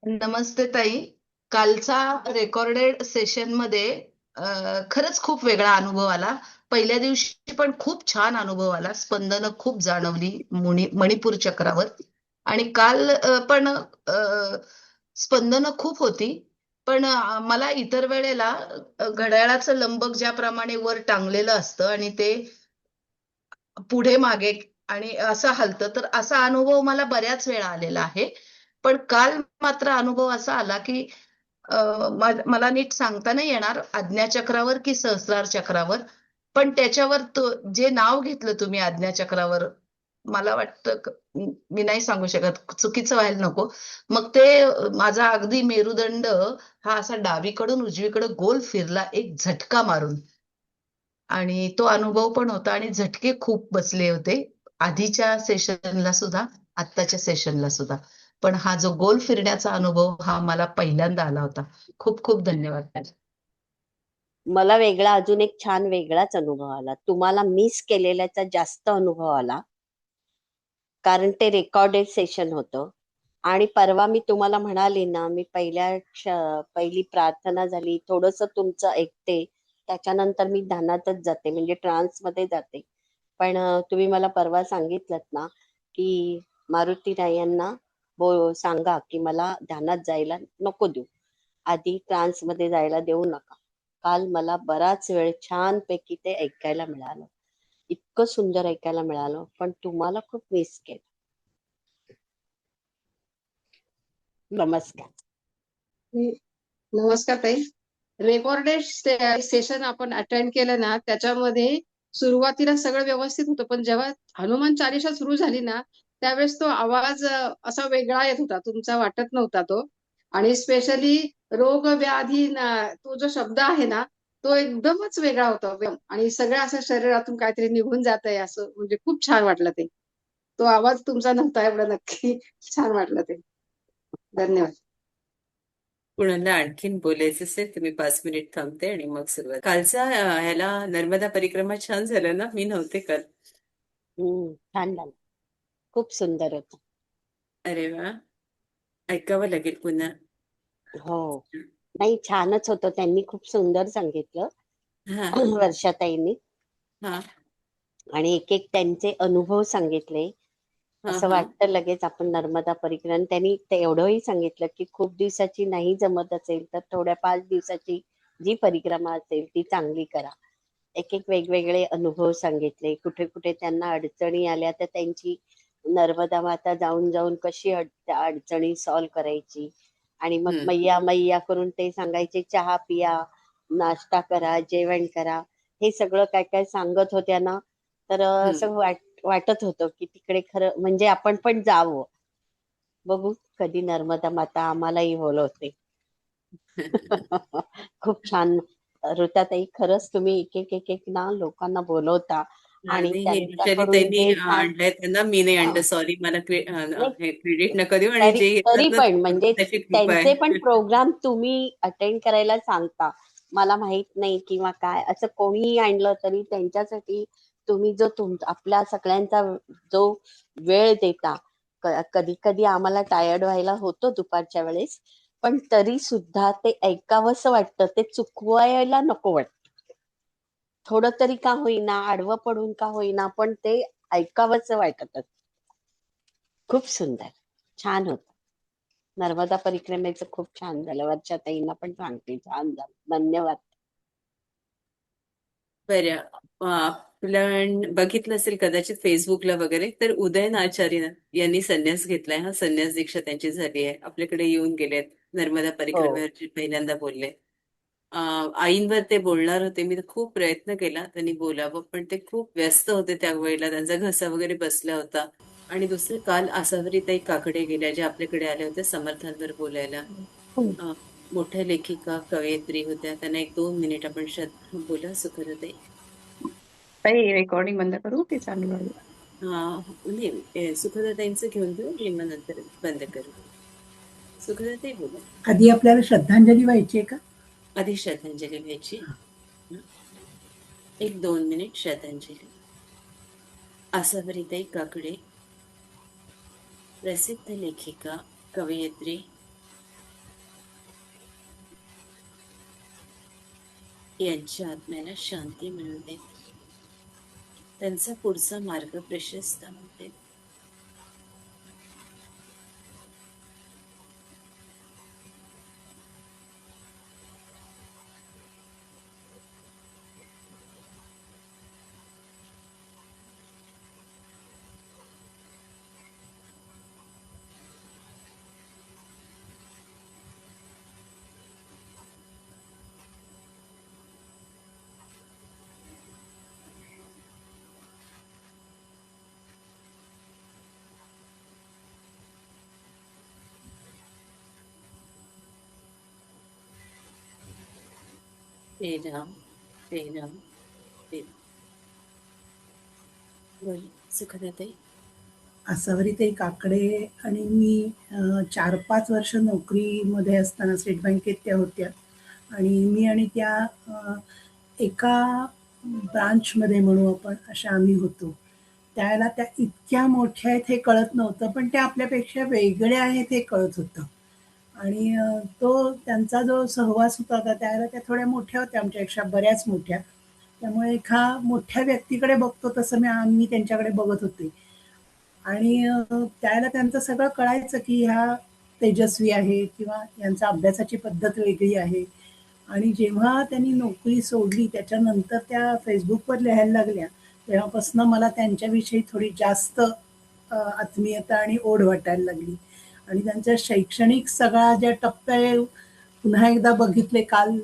नमस्ते ताई. कालचा recorded session मध्ये खरंच खूप वेगळा अनुभव आला. पहिल्या दिवशी पण खूप छान अनुभव आला. स्पंदनं खूप जाणवली मणिपूर चक्रावर. आणि काल पण स्पंदनं खूप होती. पण मला इतर वेळेला घड्याळाचं लंबक ज्याप्रमाणे वर टांगलेलं असतं आणि ते पुढे मागे आणि असं हलतं, तर असा अनुभव मला बऱ्याच वेळा आलेला आहे. पण काल मात्र अनुभव असा आला की मला नीट सांगता नाही येणार आज्ञाचक्रावर की सहस्रार चक्रावर. पण त्याच्यावर जे नाव घेतलं तुम्ही आज्ञाचक्रावर, मला वाटतं मी नाही सांगू शकत, चुकीचं व्हायला नको. मग ते माझा अगदी मेरुदंड हा असा डावीकडून उजवीकडे गोल फिरला एक झटका मारून. आणि तो अनुभव पण होता आणि झटके खूप बसले होते. आधीच्या सेशनला सुद्धा, आत्ताच्या सेशनला सुद्धा. पण हा जो गोल फिरण्याचा अनुभव हा मला पहिल्यांदा आला होता. खूप खूप धन्यवाद. मला वेगळा अजून एक छान वेगळाच अनुभव आला. तुम्हाला मिस केलेल्याचा जास्त अनुभव आला, कारण ते रेकॉर्डेड सेशन होतं. आणि परवा मी तुम्हाला म्हणाले ना, मी पहिली प्रार्थना झाली, थोडस तुमचं ऐकते, त्याच्यानंतर मी ध्यानातच जाते, म्हणजे ट्रान्स मध्ये जाते. पण तुम्ही मला परवा सांगितलं ना, की मारुती रायांना सांगा की मला ध्यानात जायला नको देऊ, आधी ट्रान्स मध्ये जायला देऊ नका. काल मला बराच वेळ छानपैकी ते ऐकायला मिळालं, इतकं सुंदर ऐकायला मिळालं. पण तुम्हाला खूप मिस केलं. नमस्कार. नमस्कार ताई. रेकॉर्डेड सेशन आपण अटेंड केलं ना, त्याच्यामध्ये सुरुवातीला सगळं व्यवस्थित होतं, पण जेव्हा हनुमान चालीसा सुरू झाली ना, त्यावेळेस तो आवाज असा वेगळा येत होता, तुमचा वाटत नव्हता तो. आणि स्पेशली रोग व्याधी तो जो शब्द आहे ना, तो एकदमच वेगळा होता आणि सगळं असं शरीरातून काहीतरी निघून जात आहे, असं म्हणजे खूप छान वाटलं ते. तो आवाज तुमचा नव्हता एवढं नक्की. छान वाटलं ते. धन्यवाद. कुणाला आणखीन बोलायचं असेल तर मी 5 मिनिट थांबते आणि मग सुरुवात. कालचा ह्याला नर्मदा परिक्रमा छान झालं ना, मी नव्हते काल. छान झालं. खूप सुंदर होत. अरे वा, ऐकावं लागेल पुन्हा. हो, नाही छानच होतं. त्यांनी खूप सुंदर सांगितलं हा वर्षाताईंनी. हा आणि एक एक त्यांचे अनुभव सांगितले. हा असं हा वाटतं लगेच आपण नर्मदा परिक्रमा. आणि त्यांनी ते एवढंही सांगितलं की खूप दिवसाची नाही जमत असेल तर थोड्या 5 दिवसाची जी परिक्रमा असेल ती चांगली करा. एक एक वेगवेगळे अनुभव सांगितले. कुठे कुठे त्यांना अडचणी आल्या तर त्यांची नर्मदा माता जाऊन जाऊन कशी त्या अडचणी सॉल्व्ह करायची. आणि मग हम्म मैया मैया करून ते सांगायचे, चहा पिया, नाश्ता करा, जेवण करा. हे सगळं काय काय सांगत होत्या ना, तर हम्म असं वाटत होतं की तिकडे खरं म्हणजे आपण पण जावं. बघू कधी नर्मदा माता आम्हालाही बोलवते. खूप छान. ऋताताई, खरंच तुम्ही एक एक एक एक ना लोकांना बोलवता आणि आणि हे विषारी त्यांच्याकडून त्यांनी जे छान. आणलंय त्यांना मी नाही आणलं, सॉरी. मला नाही, हे क्रेडिट नका देऊ, आणि तरी जे तरी येतात ना पण म्हणजे त्याची कृपा त्यांचे पण आहे. प्रोग्राम तुम्ही अटेंड करायला सांगता. मला माहित नाही किंवा काय असं कोणीही आणलं तरी त्यांच्यासाठी तुम्ही जो आपल्या सगळ्यांचा जो वेळ देता. कधी कधी आम्हाला टायर्ड व्हायला होतो दुपारच्या वेळेस, पण तरी सुद्धा ते ऐकावंसं वाटतं, ते चुकवायला नको वाटतं. थोडं तरी का होईना, आडवं पडून का होईना, पण ते ऐकावंसं वाटत. खूप सुंदर, छान होत. नर्मदा परिक्रमेचं खूप छान झालं. वर्षाताईंना पण सांगते, छान झालं. धन्यवाद. बरं. आपलं बघितलं असेल कदाचित फेसबुकला वगैरे, तर उदयन आचार्य यांनी संन्यास घेतलाय. हा संन्यास दीक्षा त्यांची झाली आहे. आपल्याकडे येऊन गेलेत, नर्मदा हो, परिक्रमेवरची पहिल्यांदा बोलले. आईंवर ते बोलणार होते. मी तर खूप प्रयत्न केला त्यांनी बोलावं, पण ते खूप व्यस्त होते त्या वेळेला. त्यांचा घसा वगैरे बसला होता. आणि दुसरे काल आसावरीताई काकडे गेल्या, ज्या आपल्याकडे आल्या होत्या समर्थांवर बोलायला. अ, मोठ्या लेखिका कवयित्री होत्या. त्यांना 1-2 मिनिट आपण बोला, सुखदताई. ताई रेकॉर्डिंग बंद करू की चालू राहू? नाही, सुखदताईंचं घेऊन घेऊ आणि मग नंतर बंद करू. सुखदताई बोला. आधी आपल्याला श्रद्धांजली व्हायची आहे का? आधी श्रद्धांजली व्हायची. 1-2 मिनिट श्रद्धांजली. आसावरीताई काकडे, प्रसिद्ध लेखिका, कवयित्री, यांच्या आत्म्याला शांती मिळू देत, त्यांचा पुढचा मार्ग प्रशस्त होऊ देत. हे राम, हे राम, हे राम. बोल सुखदाताई. आसावरीताई काकडे आणि मी 4-5 वर्ष नोकरीमध्ये असताना स्टेट बँकेत त्या होत्या आणि मी आणि त्या एका ब्रांचमध्ये म्हणू आपण अशा आम्ही होतो. त्यावेळेला त्या इतक्या मोठ्या आहेत हे कळत नव्हतं, पण त्या आपल्यापेक्षा वेगळ्या आहेत हे कळत होतं. आणि तो त्यांचा जो सहवास होता त्यावेळेला त्या थोड्या मोठ्या होत्या, आमच्यापेक्षा बऱ्याच मोठ्या. त्यामुळे एका मोठ्या व्यक्तीकडे बघतो तसं मी त्यांच्याकडे बघत होते. आणि त्यावेळेला त्यांचं सगळं कळायचं की ह्या तेजस्वी आहे किंवा यांचा अभ्यासाची पद्धत वेगळी आहे. आणि जेव्हा त्यांनी नोकरी सोडली त्याच्यानंतर त्या फेसबुकवर लिहायला लागल्या, तेव्हापासून मला त्यांच्याविषयी थोडी जास्त आत्मीयता आणि ओढ वाटायला लागली. आणि त्यांच्या शैक्षणिक सगळा ज्या टप्पे पुन्हा एकदा बघितले काल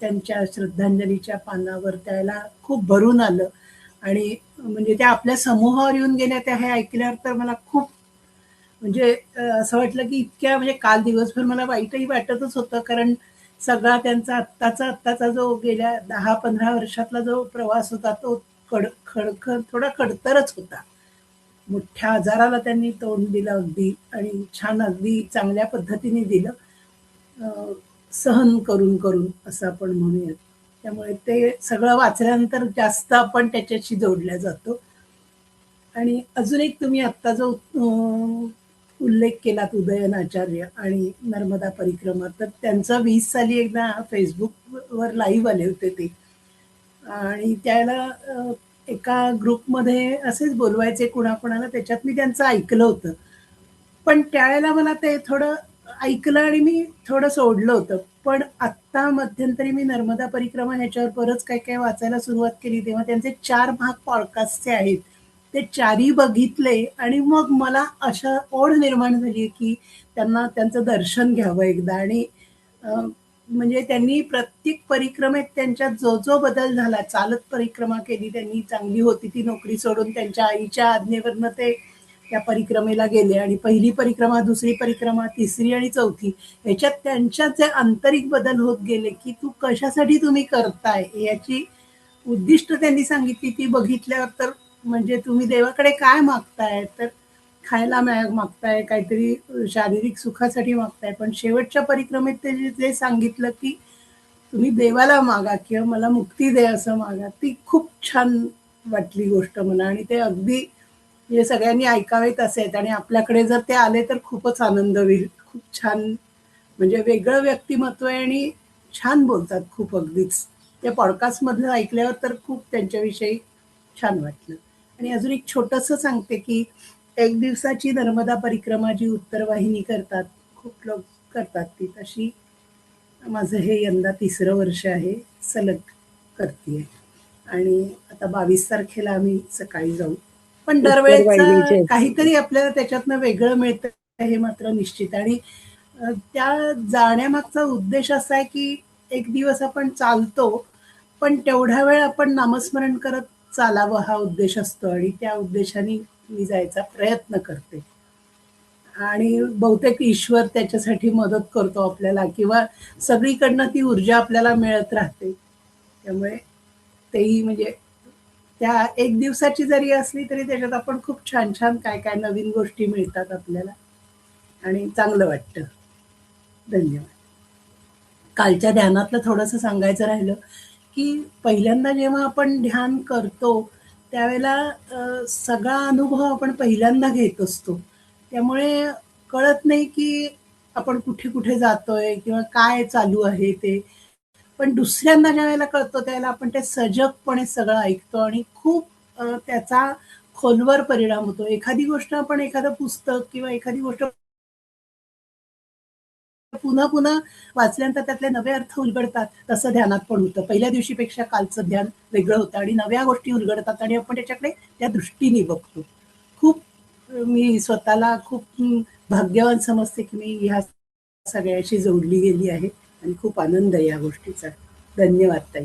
त्यांच्या श्रद्धांजलीच्या पानावर, त्याला खूप भरून आलं. आणि म्हणजे त्या आपल्या समूहावर येऊन गेल्या त्या हे ऐकल्यावर तर मला खूप म्हणजे असं वाटलं की इतक्या म्हणजे काल दिवसभर मला वाईटही वाटतच होतं, कारण सगळा त्यांचा आत्ताचा जो गेल्या 10-15 वर्षातला जो प्रवास होता तो थोडा खडतरच होता. मोठ्या आजाराला त्यांनी तोंड दिलं अगदी आणि छान अगदी चांगल्या पद्धतीने दिलं, सहन करून करून असं आपण म्हणूयात. त्यामुळे ते सगळं वाचल्यानंतर जास्त आपण त्याच्याशी जोडल्या जातो. आणि अजून एक तुम्ही आत्ता जो उल्लेख केलात उदयन आचार्य आणि नर्मदा परिक्रमा, तर त्यांचं 20 साली एकदा फेसबुकवर लाईव्ह आले होते ते. आणि त्याला एका ग्रुपमध्ये असेच बोलवायचे कुणाकुणाला, त्याच्यात मी त्यांचं ऐकलं होतं. पण त्यावेळेला मला ते थोडं ऐकलं आणि मी थोडं सोडलं होतं. पण आत्ता मध्यंतरी मी नर्मदा परिक्रमा ह्याच्यावर बरंच काय काय वाचायला सुरुवात केली, तेव्हा त्यांचे 4 भाग पॉडकास्टचे आहेत. ते 4ही बघितले आणि मग मला अशा ओढ निर्माण झाली की त्यांना त्यांचं दर्शन घ्यावं एकदा. आणि म्हणजे त्यांनी प्रत्येक परिक्रमेत त्यांच्यात जो जो बदल झाला, चालत परिक्रमा केली त्यांनी, चांगली होती ती नोकरी सोडून त्यांच्या आईच्या आज्ञेवरनं ते त्या परिक्रमेला गेले. आणि पहिली परिक्रमा, दुसरी परिक्रमा, तिसरी आणि चौथी ह्याच्यात त्यांच्यात जे आंतरिक बदल होत गेले की तू कशासाठी तुम्ही करताय याची उद्दिष्ट त्यांनी सांगितली. ती बघितल्यावर तर म्हणजे तुम्ही देवाकडे काय मागताय, तर खायला मागताय, काहीतरी शारीरिक सुखासाठी मागताय, पण शेवटच्या परिक्रमेत ते जे सांगितलं की तुम्ही देवाला मागा किंवा मला मुक्ती दे असं मागा, ती खूप छान वाटली गोष्ट मला. आणि ते अगदी म्हणजे सगळ्यांनी ऐकावेत असे आहेत. आणि आपल्याकडे जर ते आले तर खूपच आनंद होईल. खूप छान म्हणजे वेगळं व्यक्तिमत्व आहे आणि छान बोलतात खूप अगदीच. त्या पॉडकास्टमधलं ऐकल्यावर तर खूप त्यांच्याविषयी छान वाटलं. आणि अजून एक छोटंसं सांगते की 1 दिवसाची नर्मदा परिक्रमा जी उत्तरवाहिनी करतात, खूप लोक करतात ती, तशी माझं हे यंदा 3रं वर्ष आहे, सलग करतेय. आणि आता 22 तारखेला आम्ही सकाळी जाऊ. पण दरवेळेचं काहीतरी आपल्याला त्याच्यातनं वेगळं मिळतं हे मात्र निश्चित. आणि त्या जाण्यामागचा उद्देश असा आहे की एक दिवस आपण चालतो, पण तेवढा वेळ आपण नामस्मरण करत चालावं हा उद्देश असतो. आणि त्या उद्देशाने मी जायचा प्रयत्न करते. आणि बहुतेक ईश्वर त्याच्यासाठी मदत करतो आपल्याला, किंवा सगळीकडनं ती ऊर्जा आपल्याला मिळत राहते. त्यामुळे तेही म्हणजे त्या 1 दिवसाची जरी असली तरी त्याच्यात आपण खूप छान छान काय काय नवीन गोष्टी मिळतात आपल्याला आणि चांगलं वाटतं. धन्यवाद. कालच्या ध्यानातलं थोडंसं सांगायचं राहिलं की पहिल्यांदा जेव्हा आपण ध्यान करतो त्यावेळेला सगळा अनुभव आपण पहिल्यांदा घेत असतो. त्यामुळे कळत नाही की आपण कुठे कुठे जातोय किंवा काय चालू आहे ते. पण दुसऱ्यांदा ज्या वेळेला कळतो त्यावेळेला आपण ते सजगपणे सगळं ऐकतो आणि खूप त्याचा खोलवर परिणाम होतो. एखादी गोष्ट आपण एखादं पुस्तक किंवा एखादी गोष्ट पुन्हा पुन्हा वाचल्यानंतर त्यातले नवे अर्थ उलगडतात, तसं ध्यानात पण होतं. पहिल्या दिवशीपेक्षा कालचं ध्यान वेगळं होतं आणि नव्या गोष्टी उलगडतात आणि आपण त्याच्याकडे त्या दृष्टीने बघतो. खूप मी स्वतःला खूप भाग्यवान समजते की मी ह्या सगळ्याशी जोडली गेली आहे आणि खूप आनंद आहे या गोष्टीचा. धन्यवाद ताई.